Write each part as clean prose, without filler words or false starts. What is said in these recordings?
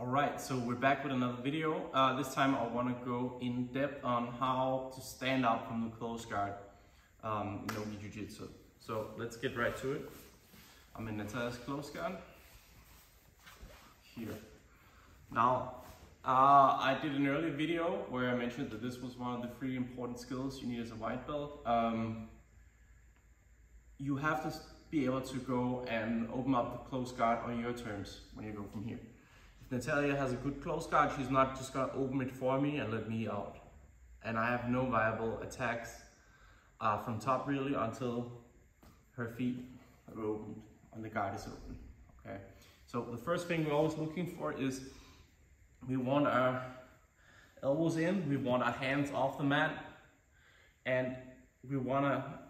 Alright, so we're back with another video. This time I want to go in depth on how to stand up from the close guard in Nogi Jiu-Jitsu. So let's get right to it. I'm in Natalia's close guard here. Now, I did an earlier video where I mentioned that this was one of the 3 important skills you need as a white belt. You have to be able to go and open up the close guard on your terms when you go from here. If Natalia has a good close guard, she's not just gonna open it for me and let me out. And I have no viable attacks from top really until her feet are opened and the guard is open, okay? So the first thing we're always looking for is we want our elbows in, we want our hands off the mat, and we wanna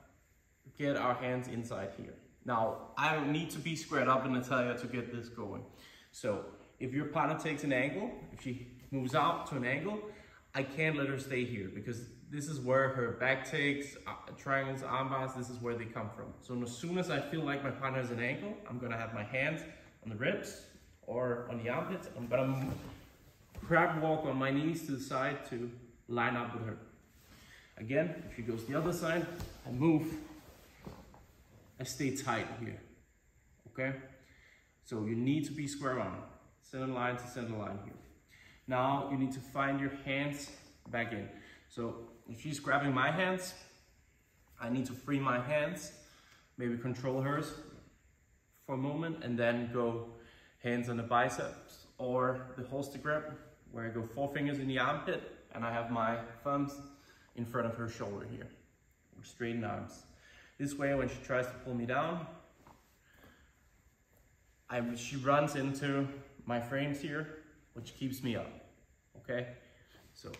get our hands inside here. Now, I don't need to be squared up in Natalia to get this going. So if your partner takes an angle, if she moves out to an angle, I can't let her stay here because this is where her back takes, triangles, arm bars, this is where they come from. So as soon as I feel like my partner has an angle, I'm gonna have my hands on the ribs or on the armpits. I'm gonna crab walk on my knees to the side to line up with her. Again, if she goes the other side, I move, I stay tight here, okay? So you need to be square on. Center line to center line here. Now you need to find your hands back in. So if she's grabbing my hands, I need to free my hands, maybe control hers for a moment, and then go hands on the biceps or the holster grip, where I go 4 fingers in the armpit and I have my thumbs in front of her shoulder here, with straightened arms. This way, when she tries to pull me down, she runs into my frames here, which keeps me up, okay? So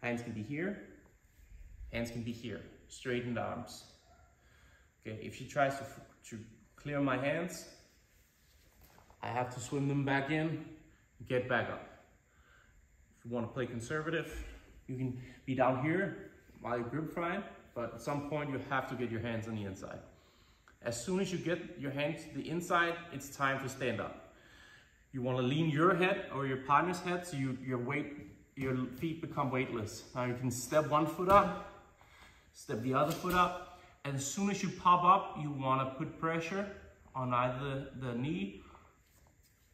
hands can be here, hands can be here, straightened arms. Okay, if she tries to clear my hands, I have to swim them back in, get back up. If you want to play conservative, you can be down here while you grip fine, but at some point you have to get your hands on the inside. As soon as you get your hands to the inside, it's time to stand up. You want to lean your head or your partner's head so your feet become weightless. Now you can step 1 foot up, step the other foot up, and as soon as you pop up, you want to put pressure on either the knee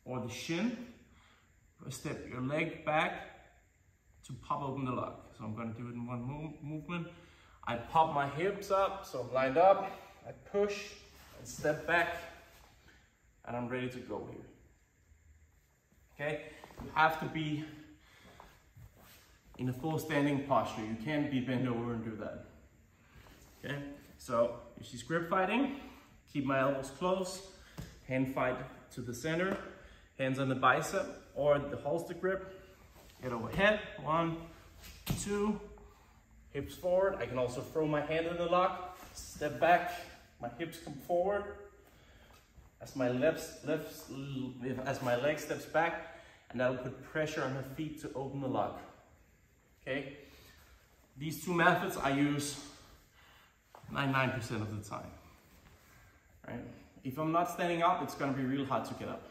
or the shin. Step your leg back to pop open the lock. So I'm going to do it in one movement. I pop my hips up, so I'm lined up. I push and step back, and I'm ready to go here. Okay, you have to be in a full standing posture. You can't be bent over and do that. Okay, so if she's grip fighting, keep my elbows close, hand fight to the center, hands on the bicep or the holster grip, get overhead, 1, 2, hips forward. I can also throw my hand in the lock, step back, my hips come forward. As my leg steps back, and that'll put pressure on her feet to open the lock. Okay? These 2 methods I use 99% of the time. Right? If I'm not standing up, it's gonna be real hard to get up.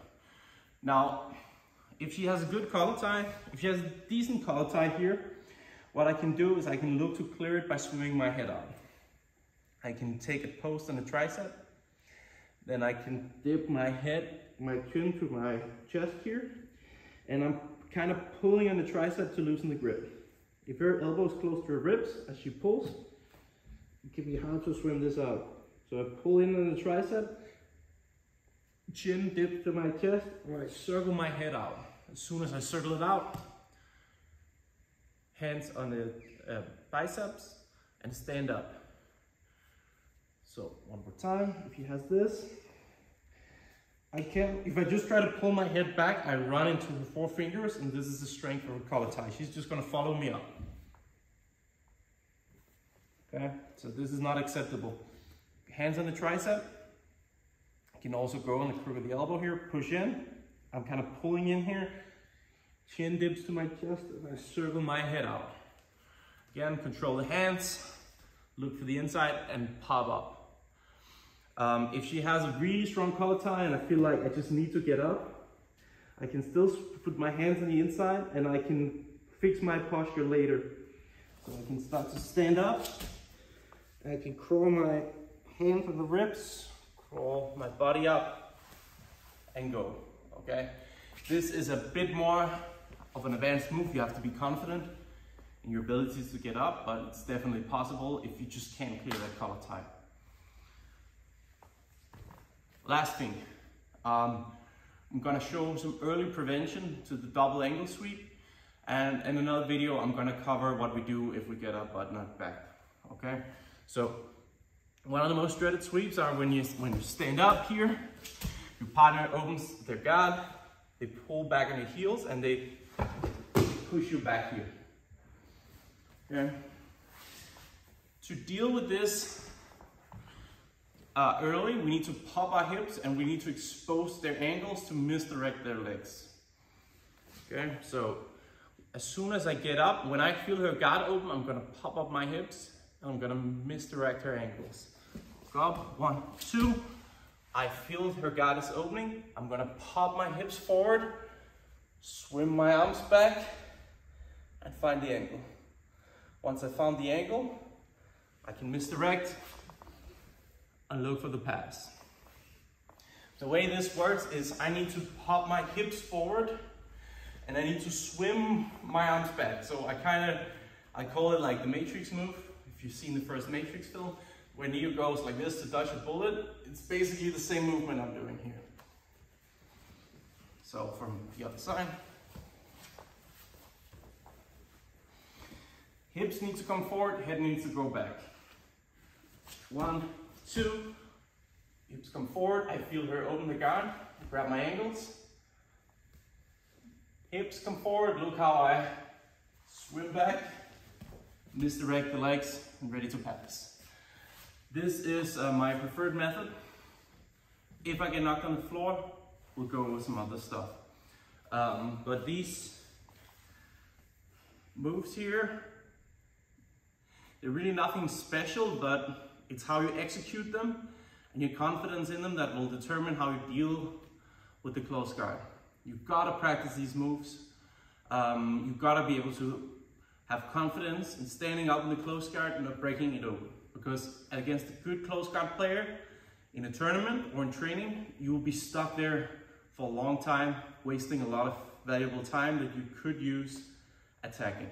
Now, if she has a good collar tie, if she has a decent collar tie here, what I can do is I can look to clear it by swinging my head out. I can take a post on the tricep. Then I can dip my head, my chin to my chest here, and I'm kind of pulling on the tricep to loosen the grip. If her elbow's close to her ribs as she pulls, it can be hard to swim this out. So I pull in on the tricep, chin dips to my chest, or I circle my head out. As soon as I circle it out, hands on the biceps, and stand up. So one more time, if he has this, if I just try to pull my head back, I run into her 4 fingers, and this is the strength of her collar tie. She's just gonna follow me up. Okay, so this is not acceptable. Hands on the tricep. You can also go on the crook of the elbow here, push in. I'm kind of pulling in here. Chin dips to my chest, and I circle my head out. Again, control the hands, look for the inside, and pop up. If she has a really strong collar tie and I feel like I just need to get up, I can still put my hands on the inside and I can fix my posture later. So I can start to stand up. I can crawl my hands on the ribs, crawl my body up and go, okay? This is a bit more of an advanced move. You have to be confident in your abilities to get up, but it's definitely possible if you just can't clear that collar tie. Last thing, I'm gonna show some early prevention to the double angle sweep, and in another video I'm gonna cover what we do if we get our butt nut back, okay? So one of the most dreaded sweeps are when you stand up here, your partner opens their guard, they pull back on your heels and they push you back here. Okay. To deal with this early, we need to pop our hips and we need to expose their ankles to misdirect their legs. Okay, so as soon as I get up, when I feel her guard open, I'm gonna pop up my hips and I'm gonna misdirect her ankles. Go up, 1, 2. I feel her guard is opening. I'm gonna pop my hips forward, swim my arms back, and find the ankle. Once I found the ankle, I can misdirect and look for the pass. The way this works is I need to pop my hips forward and I need to swim my arms back. So I call it like the Matrix move. If you've seen the first Matrix film, where Neo goes like this to dodge a bullet, it's basically the same movement I'm doing here. So from the other side. Hips need to come forward, head needs to go back. 1, 2, hips come forward, I feel her open the guard, grab my ankles. Hips come forward, look how I swim back, misdirect the legs, and ready to pass. This is my preferred method. If I get knocked on the floor, we'll go with some other stuff. But these moves here, they're really nothing special, but it's how you execute them and your confidence in them that will determine how you deal with the close guard. You've got to practice these moves. You've got to be able to have confidence in standing up in the close guard and not breaking it open. Because against a good close guard player in a tournament or in training, you will be stuck there for a long time, wasting a lot of valuable time that you could use attacking.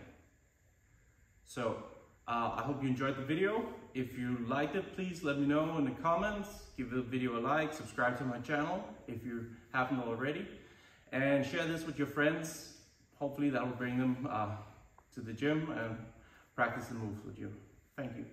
So I hope you enjoyed the video. If you liked it, please let me know in the comments. Give the video a like, subscribe to my channel if you haven't already, and share this with your friends. Hopefully that will bring them to the gym and practice the moves with you. Thank you.